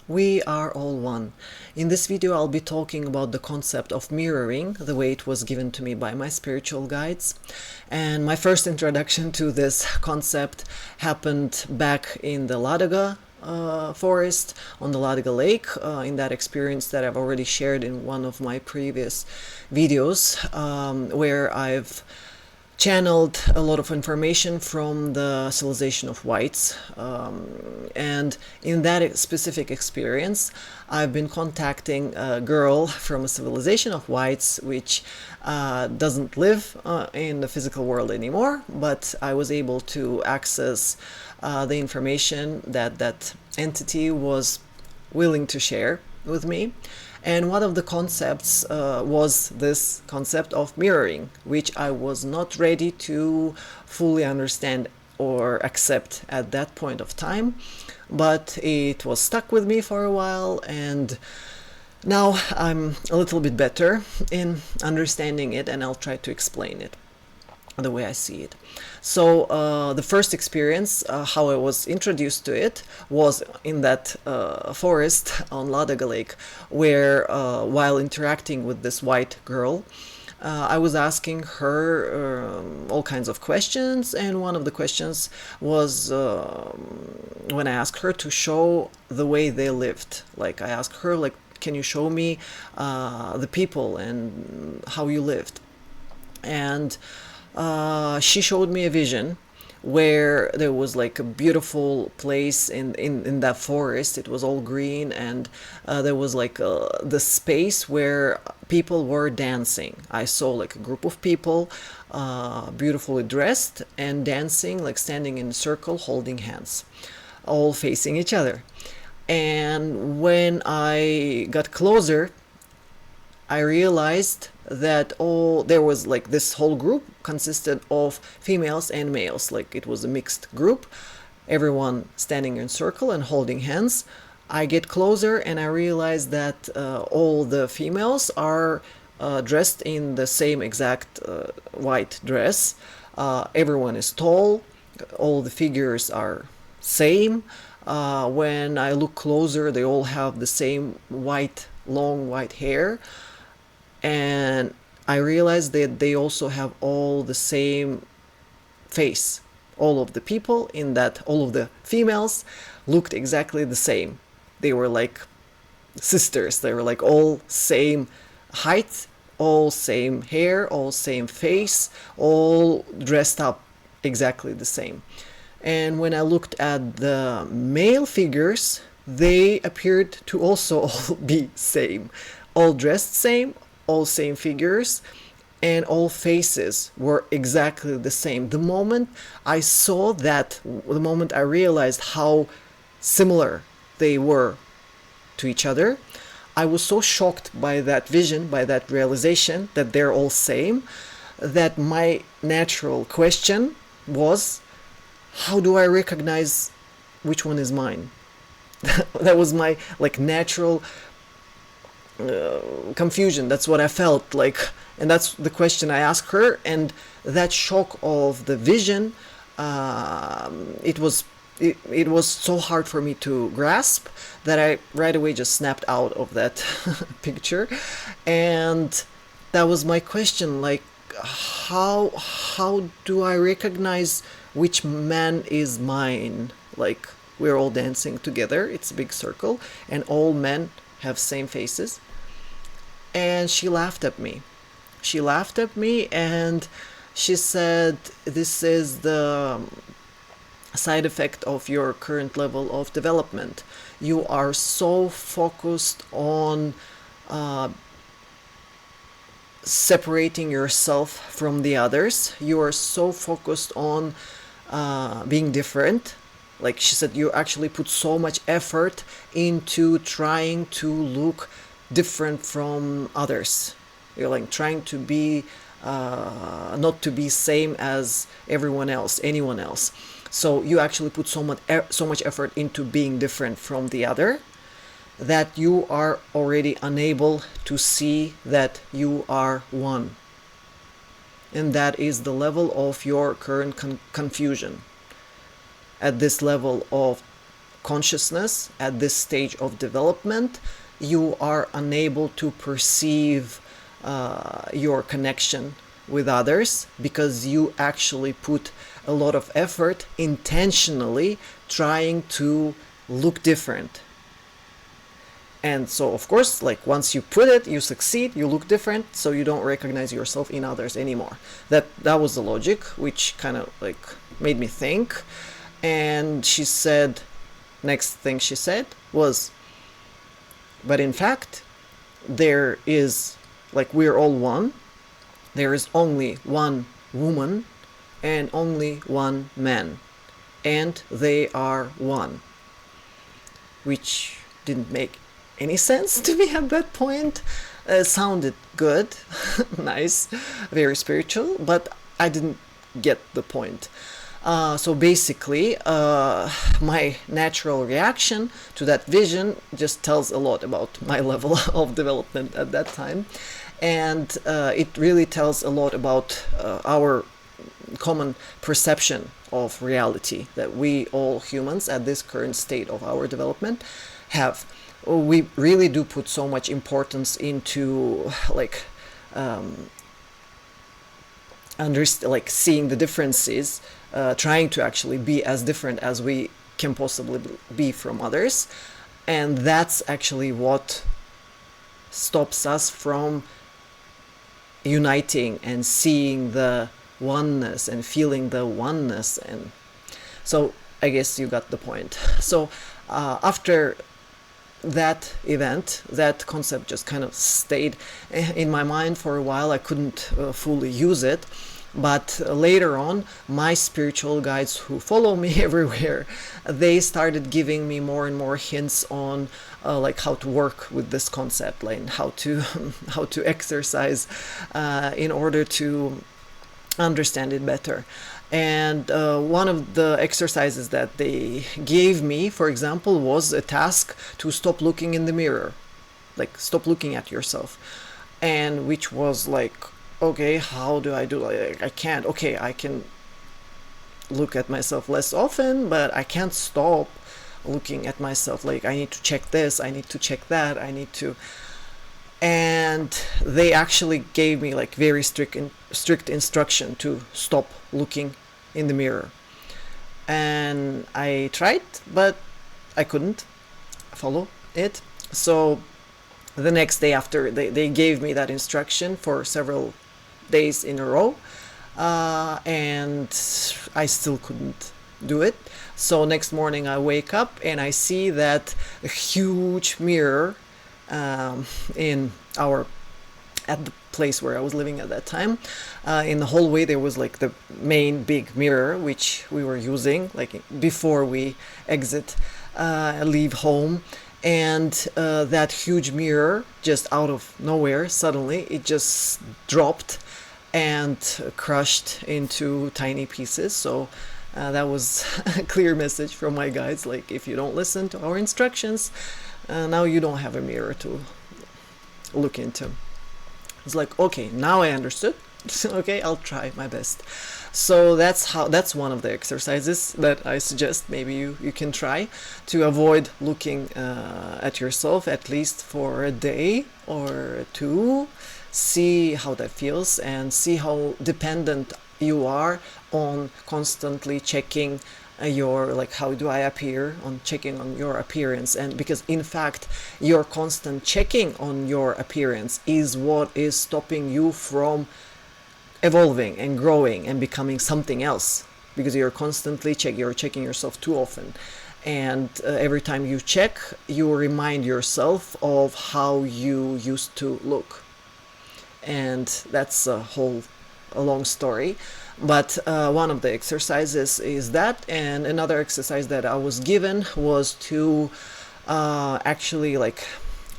We are all one. In this video, I'll be talking about the concept of mirroring, the way it was given to me by my spiritual guides. And my first introduction to this concept happened back in the Ladoga forest on the Ladoga Lake, in that experience that I've already shared in one of my previous videos, where I've channeled a lot of information from the civilization of whites, and in that specific experience I've been contacting a girl from a civilization of whites which doesn't live in the physical world anymore, but I was able to access the information that that entity was willing to share with me. And one of the concepts was this concept of mirroring, which I was not ready to fully understand or accept at that point of time, but it was stuck with me for a while, and now I'm a little bit better in understanding it, and I'll try to explain it the way I see it. So the first experience, how I was introduced to it, was in that forest on Ladoga Lake, where while interacting with this white girl, I was asking her all kinds of questions, and one of the questions was when I asked her to show the way they lived. Like, I asked her, like, can you show me the people and how you lived? And she showed me a vision where there was like a beautiful place in that forest. It was all green, and there was like the space where people were dancing. I saw like a group of people beautifully dressed and dancing, like standing in a circle holding hands, all facing each other. And when I got closer, I realized that there was like this whole group consisted of females and males, like it was a mixed group, everyone standing in circle and holding hands. I get closer and I realize that all the females are dressed in the same exact white dress. Everyone is tall, all the figures are same. When I look closer, they all have the same white, long white hair. And I realized that they also have all the same face. All of the people in that, all of the females looked exactly the same. They were like sisters. They were like all same height, all same hair, all same face, all dressed up exactly the same. And when I looked at the male figures, they appeared to also all be same. All dressed same, all same figures, and all faces were exactly the same. The moment I saw that, the moment I realized how similar they were to each other, I was so shocked by that vision, by that realization that they're all same, that my natural question was, how do I recognize which one is mine? That was my like natural confusion. That's what I felt like, and that's the question I asked her. And that shock of the vision, it was so hard for me to grasp that I right away just snapped out of that picture. And that was my question, like, how do I recognize which man is mine? Like, we're all dancing together, it's a big circle, and all men have same faces. And she laughed at me. She laughed at me and she said, this is the side effect of your current level of development. You are so focused on separating yourself from the others. You are so focused on being different. Like she said, you actually put so much effort into trying to look different from others. You're like trying to be not to be same as anyone else. So you actually put so much effort into being different from the other that you are already unable to see that you are one. And that is the level of your current confusion. At this level of consciousness at this stage of development, you are unable to perceive your connection with others, because you actually put a lot of effort intentionally trying to look different. And so, of course, like once you put it, you succeed, you look different, so you don't recognize yourself in others anymore. That was the logic, which kind of like made me think. And she said, next thing she said was, but in fact, there is, like, we're all one. There is only one woman and only one man, and they are one. Which didn't make any sense to me at that point. Sounded good, nice, very spiritual, but I didn't get the point. So basically, my natural reaction to that vision just tells a lot about my level of development at that time. And it really tells a lot about our common perception of reality that we all humans at this current state of our development have. We really do put so much importance into like seeing the differences, trying to actually be as different as we can possibly be from others, and that's actually what stops us from uniting and seeing the oneness and feeling the oneness. And so I guess you got the point. So after that event, that concept just kind of stayed in my mind for a while. I couldn't fully use it, but later on, my spiritual guides who follow me everywhere, they started giving me more and more hints on like how to work with this concept, like how to how to exercise in order to understand it better. And one of the exercises that they gave me, for example, was a task to stop looking in the mirror, like stop looking at yourself. And which was like, okay, how do I do like I can't, okay, I can look at myself less often, but I can't stop looking at myself. Like I need to check this, I need to check that, I need to. And they actually gave me like very strict instruction to stop looking in the mirror. And I tried, but I couldn't follow it. So the next day after they gave me that instruction for several days in a row, and I still couldn't do it. So next morning I wake up and I see that a huge mirror in our at the place where I was living at that time. In the hallway there was like the main big mirror which we were using like before we leave home, and that huge mirror just out of nowhere suddenly it just dropped and crushed into tiny pieces. So that was a clear message from my guides, like if you don't listen to our instructions, now you don't have a mirror to look into. It's like, okay, now I understood. Okay, I'll try my best. So that's one of the exercises that I suggest maybe you can try to avoid looking at yourself at least for a day or two. See how that feels and see how dependent you are on constantly checking your, like, how do I appear, on checking on your appearance. And because in fact your constant checking on your appearance is what is stopping you from evolving and growing and becoming something else, because you're constantly checking yourself too often. And every time you check, you remind yourself of how you used to look. And that's a long story. But one of the exercises is that, and another exercise that I was given was to actually, like,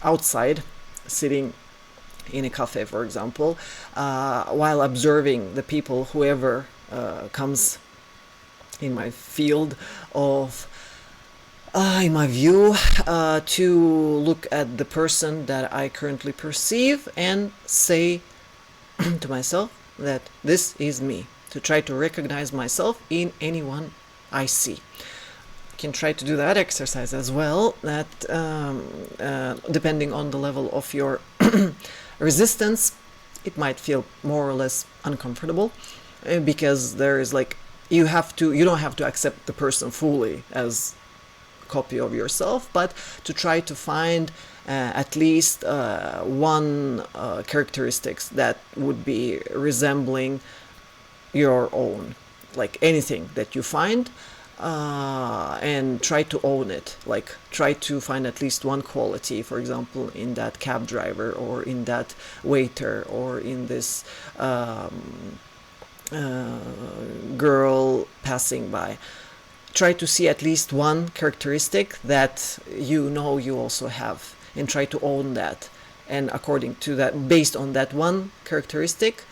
outside, sitting in a cafe, for example, while observing the people, whoever comes in my field of in my view, to look at the person that I currently perceive and say to myself that this is me, to try to recognize myself in anyone I see. can try to do that exercise as well, that depending on the level of your resistance, it might feel more or less uncomfortable, because there is like, you don't have to accept the person fully as a copy of yourself, but to try to find at least one characteristics that would be resembling your own, like anything that you find, and try to own it. Like, try to find at least one quality, for example, in that cab driver, or in that waiter, or in this girl passing by. Try to see at least one characteristic that you know you also have, and try to own that. And according to that, based on that one characteristic,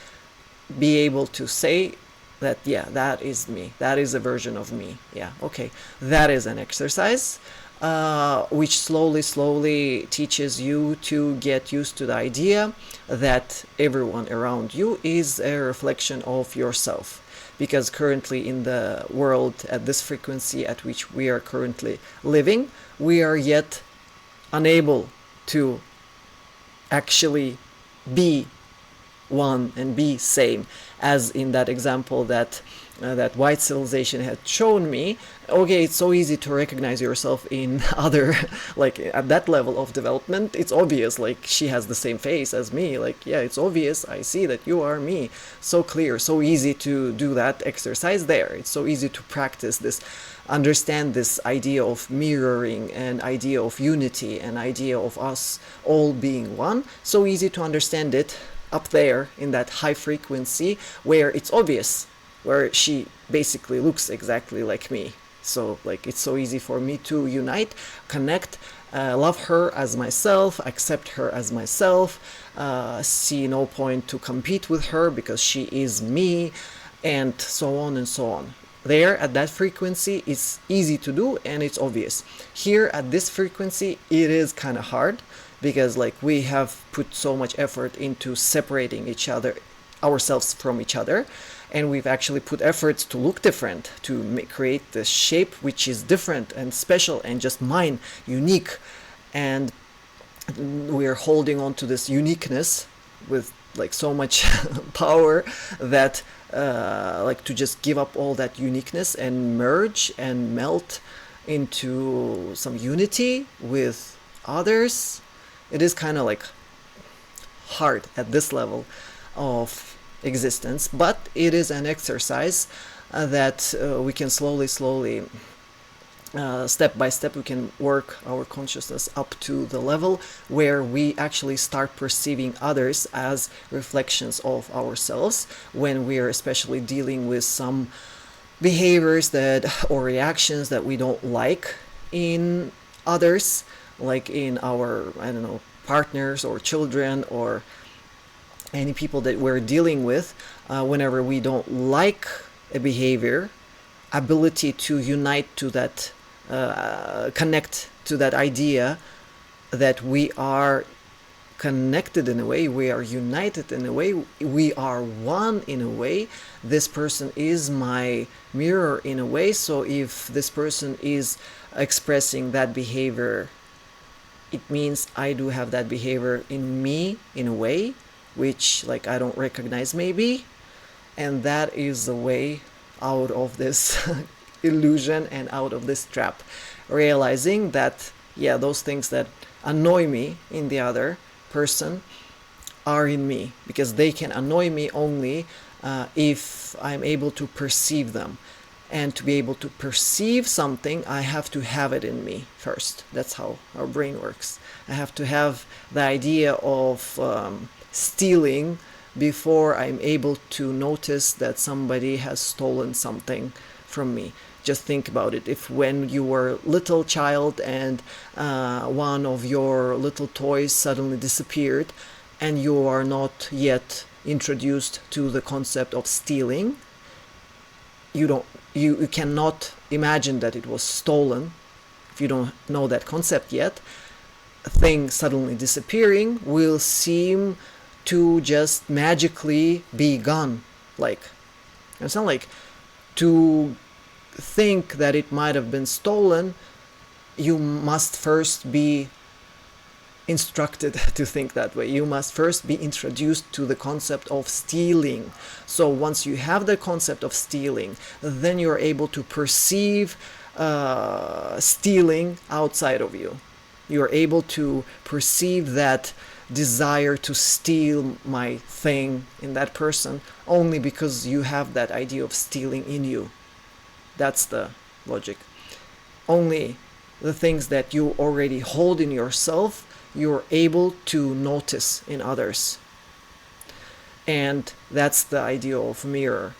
be able to say that, yeah, that is me, that is a version of me. Yeah, okay, that is an exercise which slowly teaches you to get used to the idea that everyone around you is a reflection of yourself. Because currently in the world, at this frequency at which we are currently living, we are yet unable to actually be one and be same, as in that example that that white civilization had shown me. Okay, it's so easy to recognize yourself in other, like at that level of development, it's obvious, like she has the same face as me, like yeah, it's obvious, I see that you are me. So clear, so easy to do that exercise there. It's so easy to practice this, understand this idea of mirroring, and idea of unity, and idea of us all being one. So easy to understand it up there in that high frequency where it's obvious, where she basically looks exactly like me. So like, it's so easy for me to unite, connect, love her as myself, accept her as myself, see no point to compete with her because she is me, and so on and so on. There at that frequency, it's easy to do, and it's obvious. Here at this frequency, it is kind of hard, because like we have put so much effort into separating ourselves from each other, and we've actually put efforts to look different, to create the shape which is different and special and just mine, unique. And we're holding on to this uniqueness with like so much power that like to just give up all that uniqueness and merge and melt into some unity with others. It is kind of like hard at this level of existence, but it is an exercise that we can slowly step by step, we can work our consciousness up to the level where we actually start perceiving others as reflections of ourselves, when we are especially dealing with some behaviors that or reactions that we don't like in others, like in our, I don't know, partners or children or any people that we're dealing with. Whenever we don't like a behavior, ability to unite to that, connect to that idea that we are connected in a way, we are united in a way, we are one in a way. This person is my mirror in a way, so if this person is expressing that behavior, it means I do have that behavior in me in a way which like I don't recognize maybe, and that is the way out of this illusion and out of this trap. Realizing that, yeah, those things that annoy me in the other person are in me, because they can annoy me only if I'm able to perceive them. And to be able to perceive something, I have to have it in me first. That's how our brain works. I have to have the idea of stealing before I'm able to notice that somebody has stolen something from me. Just think about it. If when you were a little child and one of your little toys suddenly disappeared, and you are not yet introduced to the concept of stealing, you cannot imagine that it was stolen. If you don't know that concept yet, a thing suddenly disappearing will seem to just magically be gone. Like, it's not like to think that it might have been stolen, you must first be instructed to think that way. You must first be introduced to the concept of stealing. So once you have the concept of stealing, then you're able to perceive stealing outside of you. You're able to perceive that desire to steal my thing in that person only because you have that idea of stealing in you. That's the logic. Only the things that you already hold in yourself, you're able to notice in others. And that's the idea of mirror.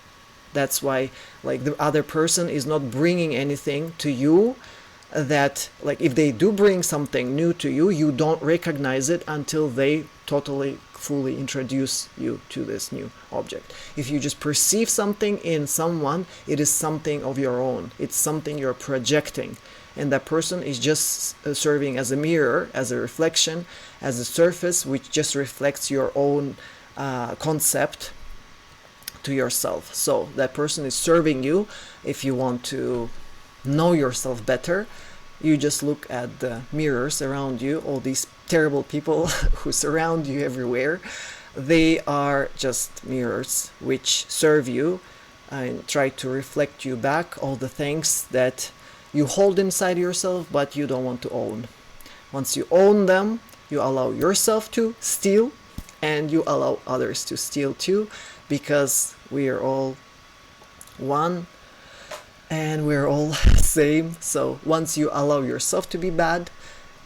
That's why, like, the other person is not bringing anything to you that, like, if they do bring something new to you, you don't recognize it until they totally fully introduce you to this new object. If you just perceive something in someone, it is something of your own. It's something you're projecting. And that person is just serving as a mirror, as a reflection, as a surface which just reflects your own concept to yourself. So that person is serving you. If you want to know yourself better, you just look at the mirrors around you, all these terrible people who surround you everywhere. They are just mirrors which serve you and try to reflect you back all the things that you hold inside yourself but you don't want to own. Once you own them, you allow yourself to steal and you allow others to steal too, because we are all one and we're all same. So once you allow yourself to be bad,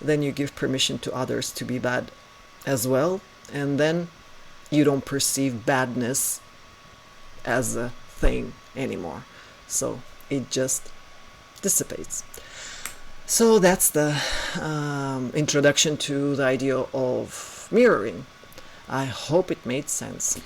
then you give permission to others to be bad as well, and then you don't perceive badness as a thing anymore. So it just dissipates. So that's the introduction to the idea of mirroring. I hope it made sense.